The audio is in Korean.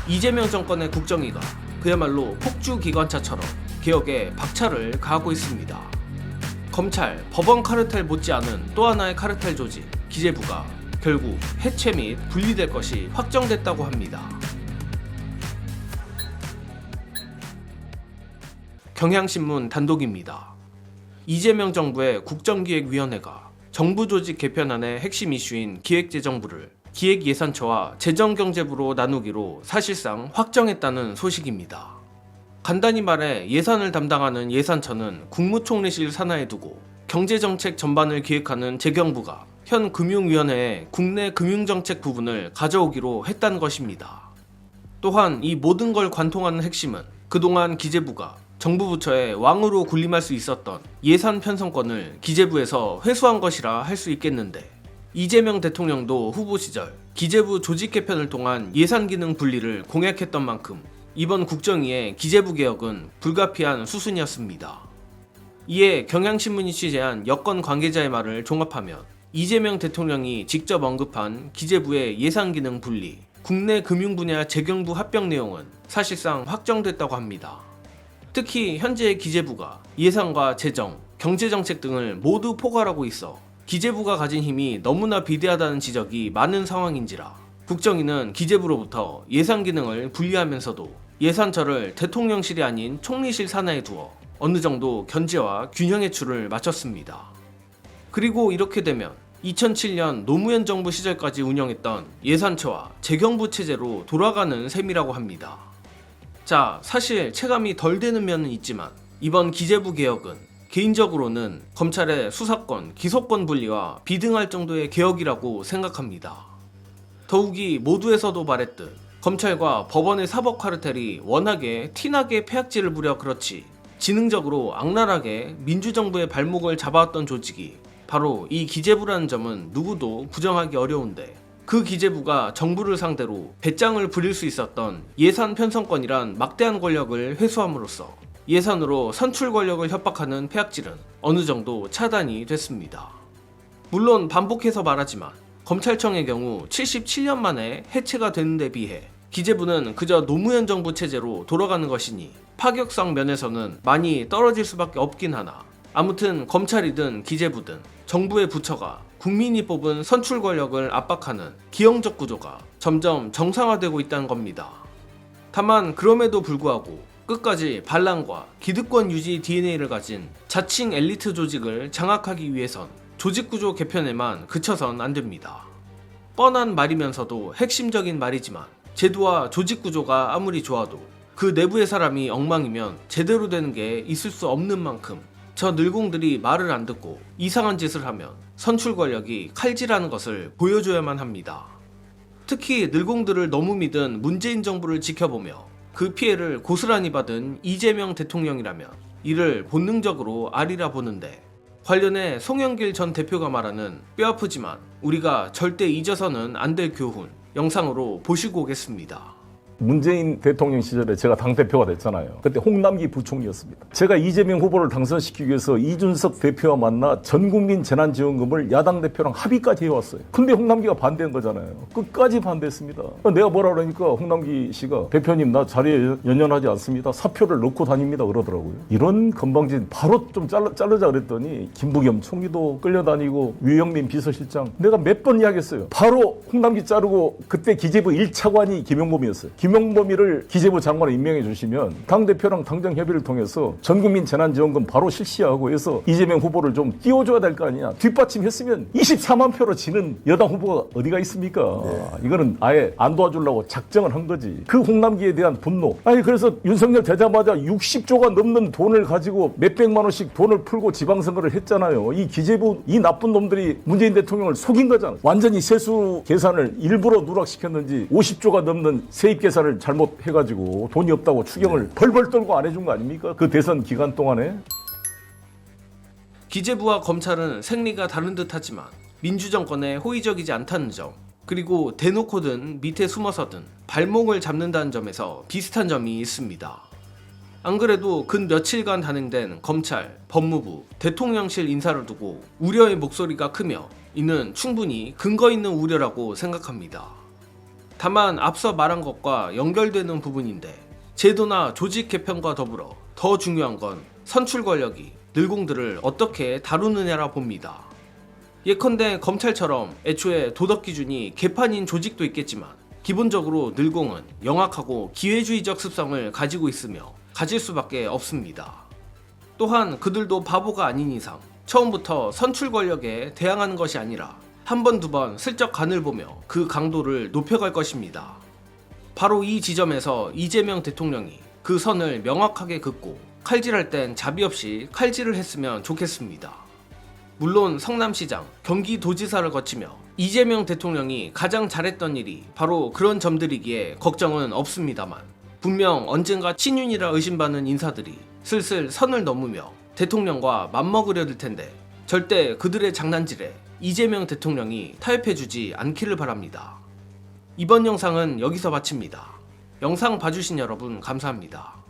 이재명 정권의 국정위가 그야말로 폭주 기관차처럼 개혁에 박차를 가하고 있습니다. 검찰, 법원 카르텔 못지않은 또 하나의 카르텔 조직, 기재부가 결국 해체 및 분리될 것이 확정됐다고 합니다. 경향신문 단독입니다. 이재명 정부의 국정기획위원회가 정부 조직 개편안의 핵심 이슈인 기획재정부를 기획예산처와 재정경제부로 나누기로 사실상 확정했다는 소식입니다. 간단히 말해 예산을 담당하는 예산처는 국무총리실 산하에 두고 경제정책 전반을 기획하는 재경부가 현 금융위원회에 국내 금융정책 부분을 가져오기로 했다는 것입니다. 또한 이 모든 걸 관통하는 핵심은 그동안 기재부가 정부 부처의 왕으로 군림할 수 있었던 예산 편성권을 기재부에서 회수한 것이라 할 수 있겠는데, 이재명 대통령도 후보 시절 기재부 조직 개편을 통한 예산 기능 분리를 공약했던 만큼 이번 국정위의 기재부 개혁은 불가피한 수순이었습니다. 이에 경향신문이 취재한 여권 관계자의 말을 종합하면 이재명 대통령이 직접 언급한 기재부의 예산 기능 분리, 국내 금융 분야 재경부 합병 내용은 사실상 확정됐다고 합니다. 특히 현재의 기재부가 예산과 재정, 경제정책 등을 모두 포괄하고 있어 기재부가 가진 힘이 너무나 비대하다는 지적이 많은 상황인지라 국정위는 기재부로부터 예산 기능을 분리하면서도 예산처를 대통령실이 아닌 총리실 산하에 두어 어느 정도 견제와 균형의 추를 맞췄습니다. 그리고 이렇게 되면 2007년 노무현 정부 시절까지 운영했던 예산처와 재경부 체제로 돌아가는 셈이라고 합니다. 자, 사실 체감이 덜 되는 면은 있지만 이번 기재부 개혁은 개인적으로는 검찰의 수사권, 기소권 분리와 비등할 정도의 개혁이라고 생각합니다. 더욱이 모두에서도 말했듯 검찰과 법원의 사법 카르텔이 워낙에 티나게 폐악질을 부려 그렇지 지능적으로 악랄하게 민주정부의 발목을 잡아왔던 조직이 바로 이 기재부라는 점은 누구도 부정하기 어려운데, 그 기재부가 정부를 상대로 배짱을 부릴 수 있었던 예산 편성권이란 막대한 권력을 회수함으로써 예산으로 선출 권력을 협박하는 폐악질은 어느 정도 차단이 됐습니다. 물론 반복해서 말하지만 검찰청의 경우 77년 만에 해체가 되는 데 비해 기재부는 그저 노무현 정부 체제로 돌아가는 것이니 파격성 면에서는 많이 떨어질 수밖에 없긴 하나, 아무튼 검찰이든 기재부든 정부의 부처가 국민이 뽑은 선출 권력을 압박하는 기형적 구조가 점점 정상화되고 있다는 겁니다. 다만 그럼에도 불구하고 끝까지 반란과 기득권 유지 DNA를 가진 자칭 엘리트 조직을 장악하기 위해선 조직구조 개편에만 그쳐선 안됩니다. 뻔한 말이면서도 핵심적인 말이지만 제도와 조직구조가 아무리 좋아도 그 내부의 사람이 엉망이면 제대로 되는 게 있을 수 없는 만큼 저 늘공들이 말을 안 듣고 이상한 짓을 하면 선출 권력이 칼질하는 것을 보여줘야만 합니다. 특히 늘공들을 너무 믿은 문재인 정부를 지켜보며 그 피해를 고스란히 받은 이재명 대통령이라면 이를 본능적으로 아리라 보는데, 관련해 송영길 전 대표가 말하는 뼈아프지만 우리가 절대 잊어서는 안 될 교훈 영상으로 보시고 오겠습니다. 문재인 대통령 시절에 제가 당대표가 됐잖아요. 그때 홍남기 부총리였습니다. 제가 이재명 후보를 당선시키기 위해서 이준석 대표와 만나 전국민 재난지원금을 야당 대표랑 합의까지 해왔어요. 근데 홍남기가 반대한 거잖아요. 끝까지 반대했습니다. 내가 뭐라 그러니까 홍남기 씨가 대표님 나 자리에 연연하지 않습니다. 사표를 넣고 다닙니다 그러더라고요. 이런 건방진 바로 좀 자르자 그랬더니 김부겸 총리도 끌려다니고 유영민 비서실장, 내가 몇 번 이야기했어요. 바로 홍남기 자르고 그때 기재부 1차관이 김용범이었어요. 김용범이를 기재부 장관을 임명해 주시면 당대표랑 당정 협의를 통해서 전국민 재난지원금 바로 실시하고 해서 이재명 후보를 좀 띄워줘야 될 거 아니냐. 뒷받침했으면 24만 표로 지는 여당 후보가 어디가 있습니까? 네. 이거는 아예 안 도와주려고 작정을 한 거지. 그 홍남기에 대한 분노. 아니 그래서 윤석열 되자마자 60조가 넘는 돈을 가지고 몇백만 원씩 돈을 풀고 지방선거를 했잖아요. 이 기재부 이 나쁜 놈들이 문재인 대통령을 속인 거잖아. 완전히 세수 계산을 일부러 누락시켰는지 50조가 넘는 세입 계산을 잘못해가지고 돈이 없다고 추경을 벌벌 떨고 안 해준 거 아닙니까? 그 대선 기간 동안에. 기재부와 검찰은 생리가 다른 듯하지만 민주정권에 호의적이지 않다는 점, 그리고 대놓고든 밑에 숨어서든 발목을 잡는다는 점에서 비슷한 점이 있습니다. 안 그래도 근 며칠간 단행된 검찰, 법무부, 대통령실 인사를 두고 우려의 목소리가 크며 이는 충분히 근거 있는 우려라고 생각합니다. 다만 앞서 말한 것과 연결되는 부분인데 제도나 조직 개편과 더불어 더 중요한 건 선출 권력이 늘공들을 어떻게 다루느냐라 봅니다. 예컨대 검찰처럼 애초에 도덕 기준이 개판인 조직도 있겠지만 기본적으로 늘공은 영악하고 기회주의적 습성을 가지고 있으며 가질 수밖에 없습니다. 또한 그들도 바보가 아닌 이상 처음부터 선출 권력에 대항하는 것이 아니라 한 번, 두 번 슬쩍 간을 보며 그 강도를 높여갈 것입니다. 바로 이 지점에서 이재명 대통령이 그 선을 명확하게 긋고 칼질할 땐 자비 없이 칼질을 했으면 좋겠습니다. 물론 성남시장, 경기도지사를 거치며 이재명 대통령이 가장 잘했던 일이 바로 그런 점들이기에 걱정은 없습니다만 분명 언젠가 친윤이라 의심받는 인사들이 슬슬 선을 넘으며 대통령과 맞먹으려 들 텐데 절대 그들의 장난질에 이재명 대통령이 타협해주지 않기를 바랍니다. 이번 영상은 여기서 마칩니다. 영상 봐주신 여러분 감사합니다.